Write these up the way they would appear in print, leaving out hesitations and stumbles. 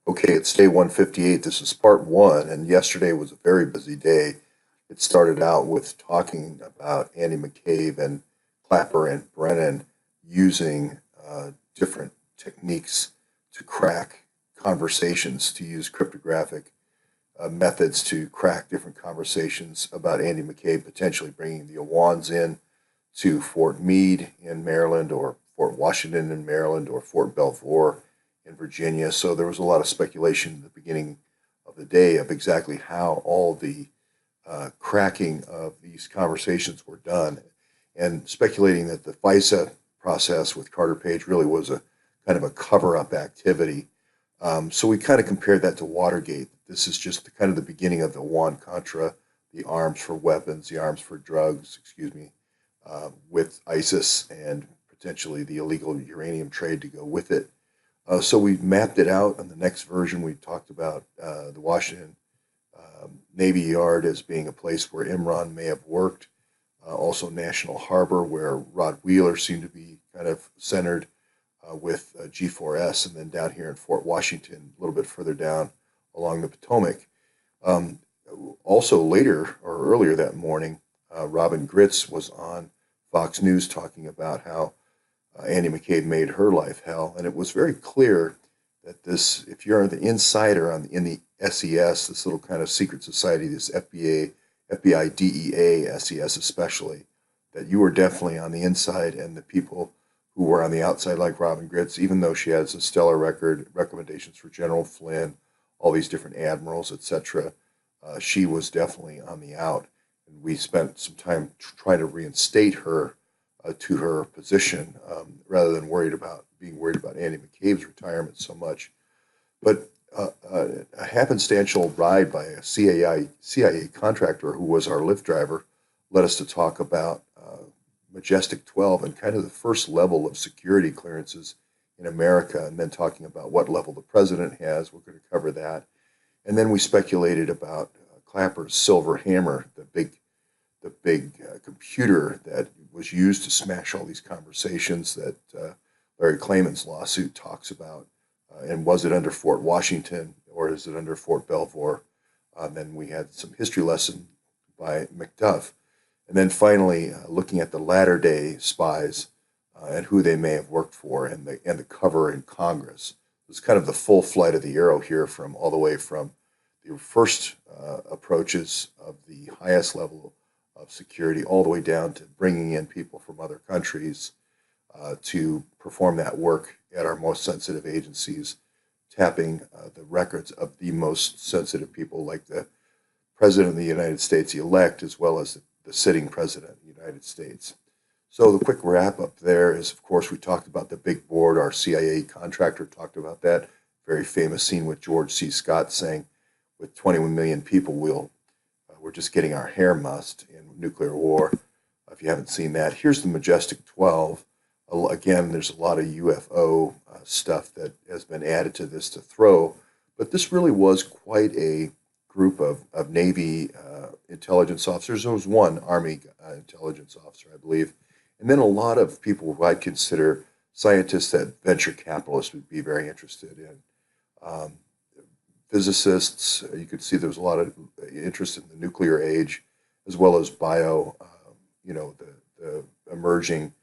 Okay, it's day 158. This is part one, and yesterday was a very busy day. It started out with talking about Andy McCabe and Clapper and Brennan using different techniques to crack conversations, to use cryptographic methods to crack different conversations about Andy McCabe potentially bringing the Awans in to Fort Meade in Maryland, or Fort Washington in Maryland, or Fort Belvoir in Virginia. So there was a lot of speculation in the beginning of the day of exactly how all the cracking of these conversations were done, and speculating that the FISA process with Carter Page really was a kind of a cover-up activity. So we kind of compared that to Watergate. This is just kind of the beginning of the Juan Contra, the arms for weapons, the arms for drugs, excuse me, with ISIS and potentially the illegal uranium trade to go with it. So we mapped it out. On the next version, we talked about the Washington Navy Yard as being a place where Imran may have worked. Also, National Harbor, where Rod Wheeler seemed to be kind of centered with G4S, and then down here in Fort Washington, a little bit further down along the Potomac. Um, Also, later or earlier that morning, Robin Gritz was on Fox News talking about how Andy McCabe made her life hell, and it was very clear that this, if you're the insider in the SES, this little kind of secret society, this FBI, DEA, SES especially, that you were definitely on the inside, and the people who were on the outside, like Robin Gritz, even though she has a stellar record, recommendations for General Flynn, all these different admirals, etc., she was definitely on the out. And we spent some time trying to reinstate her to her position, rather than being worried about Andy McCabe's retirement so much. But a happenstantial ride by a CIA contractor who was our Lyft driver led us to talk about Majestic 12 and kind of the first level of security clearances in America, and then talking about what level the president has. We're going to cover that. And then we speculated about Clapper's Silver Hammer, the big computer that was used to smash all these conversations that Larry Klayman's lawsuit talks about. And was it under Fort Washington, or is it under Fort Belvoir? Then we had some history lesson by McDuff. And then finally, looking at the latter day spies and who they may have worked for, and the cover in Congress. It's kind of the full flight of the arrow here, from all the way from the first approaches of the highest level of security all the way down to bringing in people from other countries to perform that work at our most sensitive agencies, tapping the records of the most sensitive people, like the President of the United States elect, as well as the sitting President of the United States. So the quick wrap up there is, of course, we talked about the big board. Our CIA contractor talked about that very famous scene with George C. Scott saying, with 21 million people, we're just getting our hair mussed in nuclear war. If you haven't seen that, here's the Majestic 12. Again, there's a lot of UFO stuff that has been added to this to throw, but this really was quite a group of Navy intelligence officers. There was one Army intelligence officer, I believe, and then a lot of people who I'd consider scientists that venture capitalists would be very interested in. Um, Physicists, you could see there was a lot of interest in the nuclear age, as well as the emerging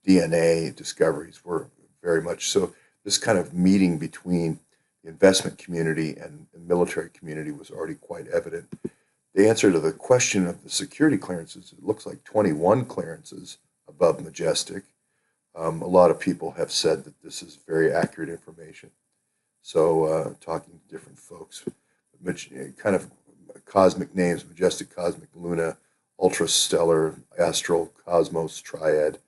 DNA discoveries were very much so. This kind of meeting between the investment community and the military community was already quite evident. The answer to the question of the security clearances, it looks like 21 clearances above Majestic. A lot of people have said that this is very accurate information. So, talking to different folks, kind of cosmic names: Majestic, Cosmic, Luna, Ultra Stellar, Astral, Cosmos, Triad,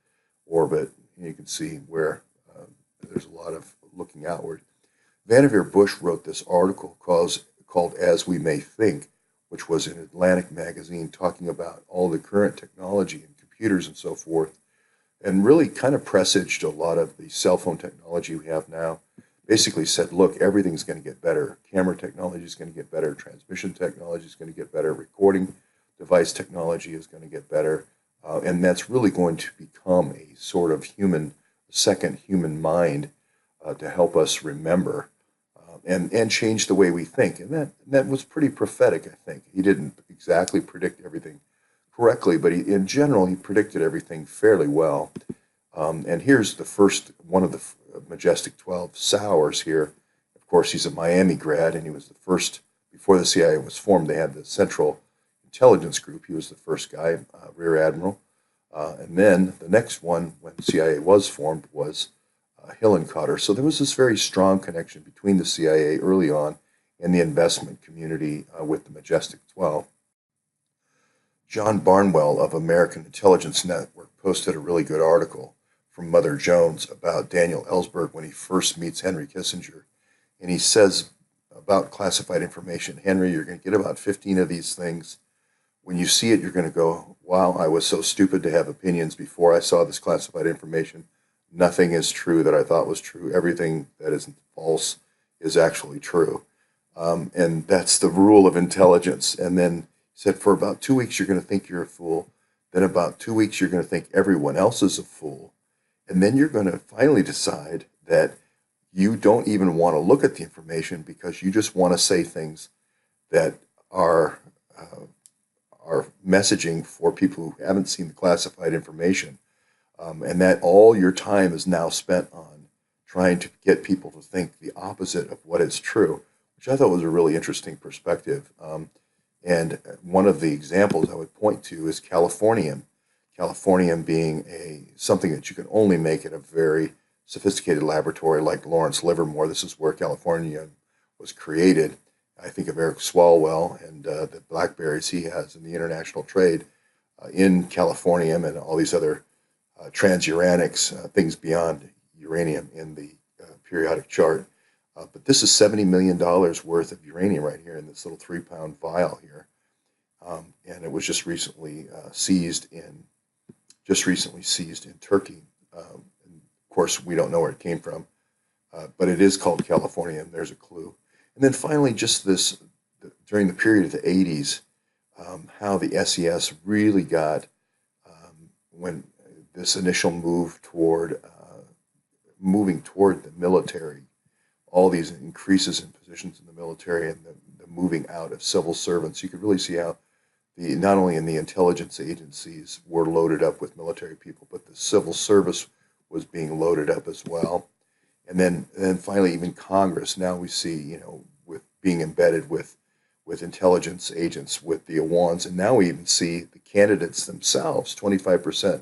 Orbit. You can see where there's a lot of looking outward. Vannevar Bush wrote this article called As We May Think, which was in Atlantic magazine, talking about all the current technology and computers and so forth, and really kind of presaged a lot of the cell phone technology we have now. Basically said, look, everything's going to get better. Camera technology is going to get better. Transmission technology is going to get better. Recording device technology is going to get better. And that's really going to become a sort of second human mind to help us remember. and change the way we think. And that was pretty prophetic, I think. He didn't exactly predict everything correctly, but in general, he predicted everything fairly well. And here's the first one of the Majestic 12 Sowers here. Of course, he's a Miami grad, and he was the first, before the CIA was formed, they had the Central Intelligence Group. He was the first guy, Rear Admiral. And then the next one, when the CIA was formed, was Hillenkotter. So there was this very strong connection between the CIA early on and the investment community with the Majestic 12. John Barnwell of American Intelligence Network posted a really good article from Mother Jones about Daniel Ellsberg when he first meets Henry Kissinger. And he says about classified information, Henry, you're going to get about 15 of these things. When you see it, you're going to go, wow, I was so stupid to have opinions before I saw this classified information. Nothing is true that I thought was true. Everything that is false is actually true. And that's the rule of intelligence. And then he said, for about 2 weeks, you're going to think you're a fool. Then about 2 weeks, you're going to think everyone else is a fool. And then you're going to finally decide that you don't even want to look at the information because you just want to say things that are messaging for people who haven't seen the classified information. And that all your time is now spent on trying to get people to think the opposite of what is true, which I thought was a really interesting perspective. And one of the examples I would point to is Californium. Californium being something that you can only make at a very sophisticated laboratory like Lawrence Livermore. This is where Californium was created. I think of Eric Swalwell and the blackberries he has in the international trade in Californium and all these other transuranics, things beyond uranium in the periodic chart. But this is $70 million worth of uranium right here in this little 3-pound vial here. And it was just recently seized in Turkey. And of course, we don't know where it came from, but it is called California, and there's a clue. And then finally, just during the period of the 80s, how the SES really got, when this initial move toward moving toward the military, all these increases in positions in the military and the moving out of civil servants, you could really see how not only in the intelligence agencies were loaded up with military people, but the civil service was being loaded up as well. And then finally, even Congress. Now we see, with being embedded with intelligence agents, with the Awans, and now we even see the candidates themselves. 25%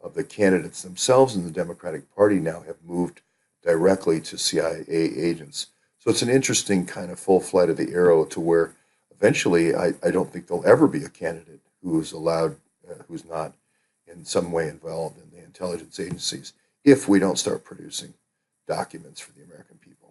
of the candidates themselves in the Democratic Party now have moved directly to CIA agents. So it's an interesting kind of full flight of the arrow to where eventually I don't think there'll ever be a candidate who's allowed, who's not in some way involved in the intelligence agencies if we don't start producing documents for the American people.